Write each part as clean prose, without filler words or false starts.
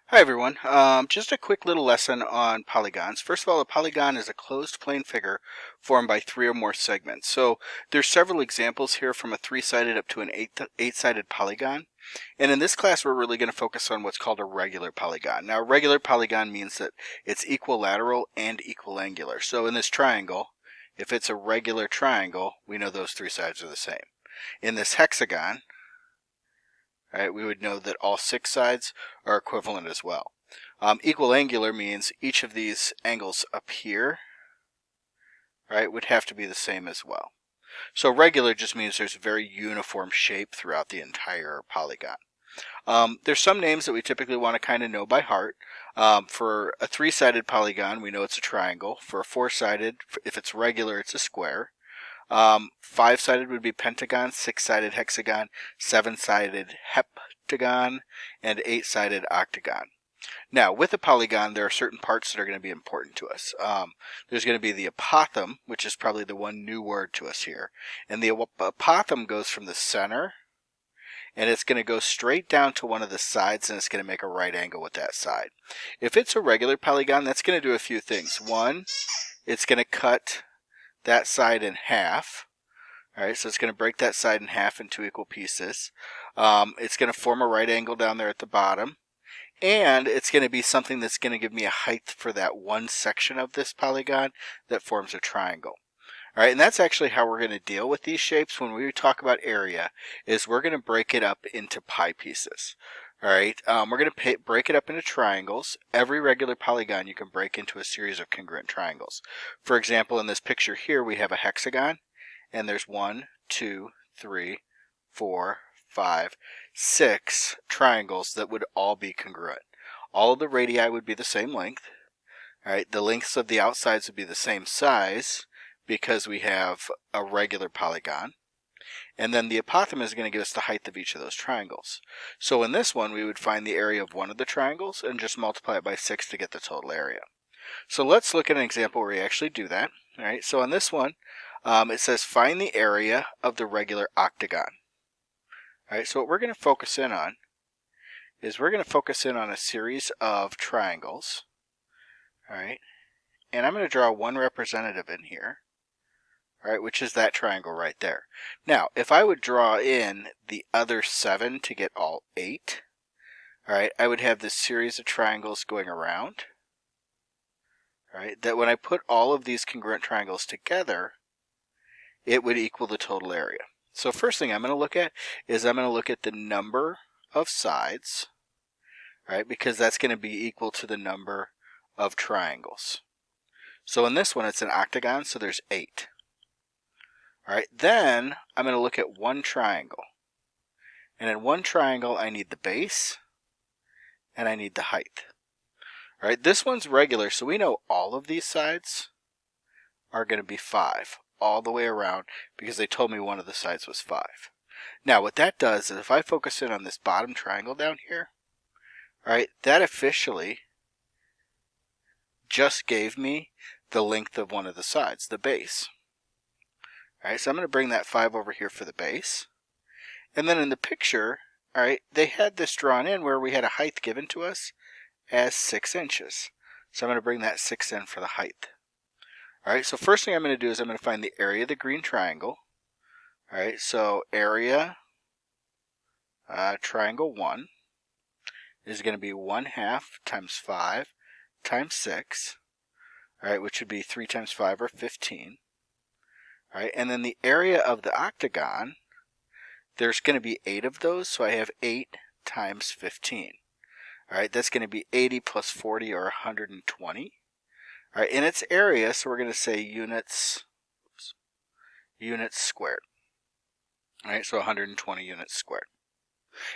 Hi everyone. Just a quick little lesson on polygons. First of all, a polygon is a closed plane figure formed by three or more segments. So there's several examples here from a three-sided up to an eight-sided polygon. And in this class, we're really going to focus on what's called a regular polygon. Now, a regular polygon means that it's equilateral and equiangular. So in this triangle, if it's a regular triangle, we know those three sides are the same. In this hexagon, right, we would know that all six sides are equivalent as well. Equiangular means each of these angles up here, right, would have to be the same as well. So regular just means there's a very uniform shape throughout the entire polygon. There's some names that we typically want to kind of know by heart. For a three-sided polygon, we know it's a triangle. For a four-sided, if it's regular, it's a square. Five-sided would be pentagon, six-sided hexagon, seven-sided heptagon, and eight-sided octagon. Now, with a polygon, there are certain parts that are going to be important to us. There's going to be the apothem, which is probably the one new word to us here. And the apothem goes from the center, and it's going to go straight down to one of the sides, and it's going to make a right angle with that side. If it's a regular polygon, that's going to do a few things. One, it's going to cut that side in half. All right, so it's going to break that side in half into equal pieces. It's going to form a right angle down there at the bottom. And it's going to be something that's going to give me a height for that one section of this polygon that forms a triangle. All right, and that's actually how we're going to deal with these shapes when we talk about area, is we're going to break it up into pie pieces. All right, we're going to break it up into triangles. Every regular polygon you can break into a series of congruent triangles. For example, in this picture here, we have a hexagon, and there's 1, 2, 3, 4, 5, 6 triangles that would all be congruent. All of the radii would be the same length. All right, the lengths of the outsides would be the same size because we have a regular polygon. And then the apothem is going to give us the height of each of those triangles. So in this one, we would find the area of one of the triangles and just multiply it by 6 to get the total area. So let's look at an example where we actually do that. All right, so on this one, it says find the area of the regular octagon. All right, so what we're going to focus in on is we're going to focus in on a series of triangles. All right, and I'm going to draw one representative in here. All right, which is that triangle right there. Now, if I would draw in the other 7 to get all 8, all right, I would have this series of triangles going around. All right, that when I put all of these congruent triangles together, it would equal the total area. So first thing I'm going to look at is I'm going to look at the number of sides, right? Because that's going to be equal to the number of triangles. So in this one, it's an octagon, so there's 8. All right, then I'm going to look at one triangle. And in one triangle, I need the base and I need the height. All right, this one's regular, so we know all of these sides are going to be 5 all the way around because they told me one of the sides was 5. Now, what that does is if I focus in on this bottom triangle down here, all right, that officially just gave me the length of one of the sides, the base. All right, so I'm going to bring that 5 over here for the base. And then in the picture, all right, they had this drawn in where we had a height given to us as 6 inches. So I'm going to bring that 6 in for the height. All right, so first thing I'm going to do is I'm going to find the area of the green triangle. All right, so area triangle 1 is going to be 1/2 times 5 times 6, all right, which would be 3 times 5 or 15. All right, and then the area of the octagon, there's going to be 8 of those, so I have 8 times 15. All right, that's going to be 80 plus 40 or 120. All right, in its area, so we're going to say units squared. All right, so 120 units squared.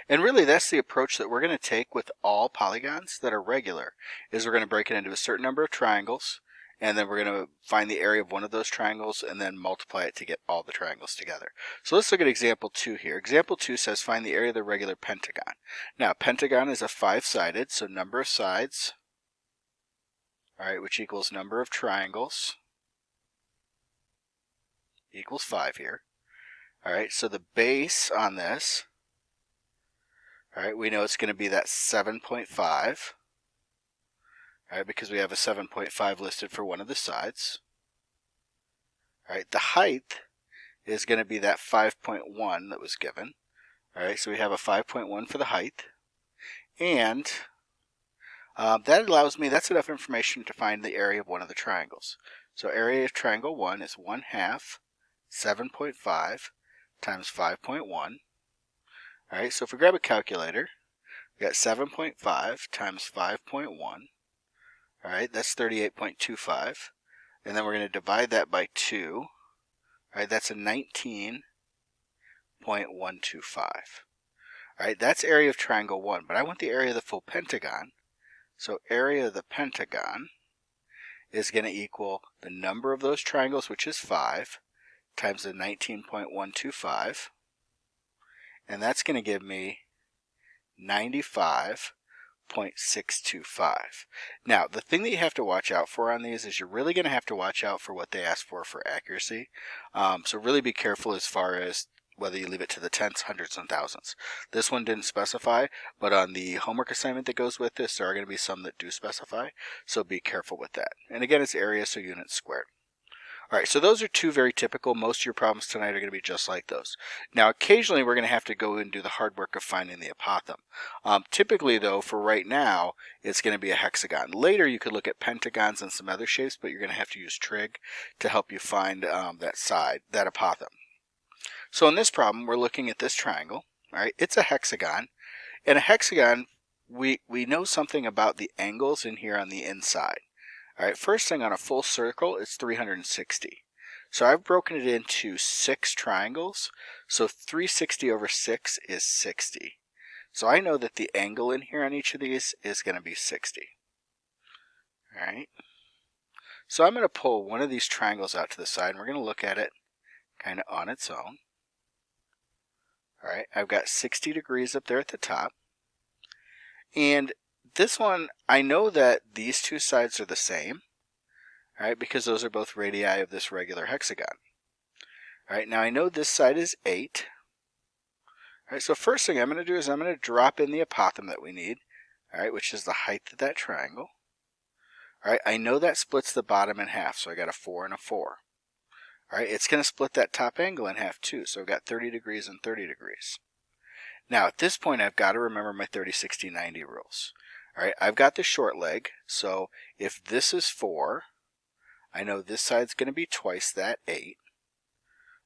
And really, that's the approach that we're going to take with all polygons that are regular, is we're going to break it into a certain number of triangles, and then we're going to find the area of one of those triangles and then multiply it to get all the triangles together. So let's look at example 2 here. Example 2 says find the area of the regular pentagon. Now, pentagon is a 5-sided, so number of sides, all right, which equals number of triangles, equals 5 here. All right, so the base on this, all right, we know it's going to be that 7.5. All right, because we have a 7.5 listed for one of the sides. All right, the height is going to be that 5.1 that was given. All right, so we have a 5.1 for the height. And that allows me, that's enough information to find the area of one of the triangles. So area of triangle 1 is 1/2 7.5 times 5.1. All right, so if we grab a calculator, we got 7.5 times 5.1. All right, that's 38.25. And then we're going to divide that by 2. All right, that's a 19.125. All right, that's area of triangle 1, but I want the area of the full pentagon. So area of the pentagon is going to equal the number of those triangles, which is 5, times the 19.125. And that's going to give me 95.625. Now, the thing that you have to watch out for on these is you're really going to have to watch out for what they ask for accuracy. So really be careful as far as whether you leave it to the tenths, hundredths, and thousands. This one didn't specify, but on the homework assignment that goes with this, there are going to be some that do specify, so be careful with that. And again, it's area, so units squared. All right, so those are two very typical. Most of your problems tonight are going to be just like those. Now, occasionally we're going to have to go and do the hard work of finding the apothem. Typically, though, for right now, it's going to be a hexagon. Later, you could look at pentagons and some other shapes, but you're going to have to use trig to help you find that apothem. So in this problem, we're looking at this triangle. All right, it's a hexagon. And a hexagon, we know something about the angles in here on the inside. All right, first thing, on a full circle, it's 360. So I've broken it into 6 triangles. So 360 over 6 is 60. So I know that the angle in here on each of these is going to be 60. All right. So I'm going to pull one of these triangles out to the side, and we're going to look at it kind of on its own. All right, I've got 60 degrees up there at the top. And this one, I know that these two sides are the same, all right, because those are both radii of this regular hexagon. All right, now I know this side is 8. All right, so first thing I'm going to do is I'm going to drop in the apothem that we need, all right, which is the height of that triangle. All right, I know that splits the bottom in half, so I got a 4 and a 4. All right, it's going to split that top angle in half too, so I've got 30 degrees and 30 degrees. Now at this point, I've got to remember my 30, 60, 90 rules. All right, I've got the short leg, so if this is 4, I know this side's going to be twice that, 8.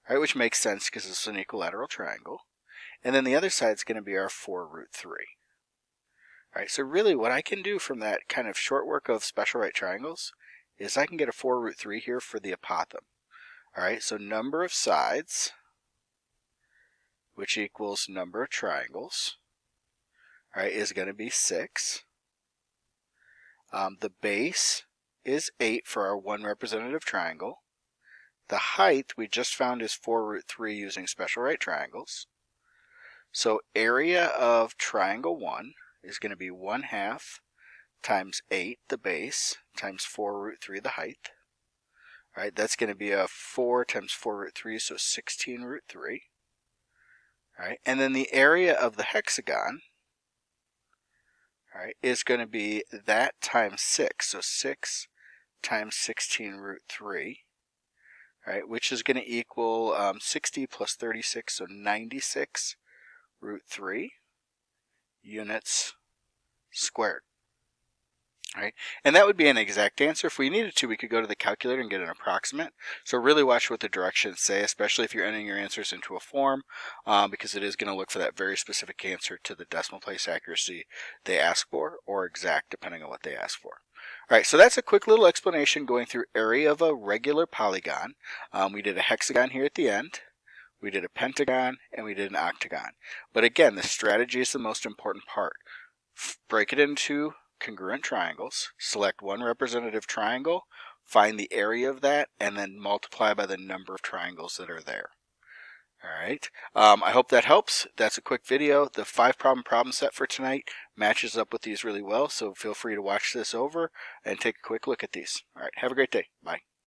All right, which makes sense because it's an equilateral triangle. And then the other side's going to be our 4 root 3. All right, so really what I can do from that kind of short work of special right triangles is I can get a 4 root 3 here for the apothem. All right, so number of sides, which equals number of triangles, all right, is going to be 6. The base is 8 for our one representative triangle. The height we just found is 4 root 3 using special right triangles. So area of triangle 1 is going to be 1/2 times 8, the base, times 4 root 3, the height. All right, that's going to be a 4 times 4 root 3, so 16 root 3. All right, and then the area of the hexagon, all right, is going to be that times 6, so 6 times 16 root 3, all right, which is going to equal 60 plus 36, so 96 root 3 units squared. All right, and that would be an exact answer. If we needed to, we could go to the calculator and get an approximate. So really watch what the directions say, especially if you're entering your answers into a form, because it is going to look for that very specific answer to the decimal place accuracy they ask for, or exact, depending on what they ask for. All right, so that's a quick little explanation going through area of a regular polygon. We did a hexagon here at the end. We did a pentagon, and we did an octagon. But again, the strategy is the most important part. Break it into congruent triangles, select one representative triangle, find the area of that, and then multiply by the number of triangles that are there. All right, I hope that helps. That's a quick video. The 5-problem set for tonight matches up with these really well, so feel free to watch this over and take a quick look at these. All right, have a great day. Bye.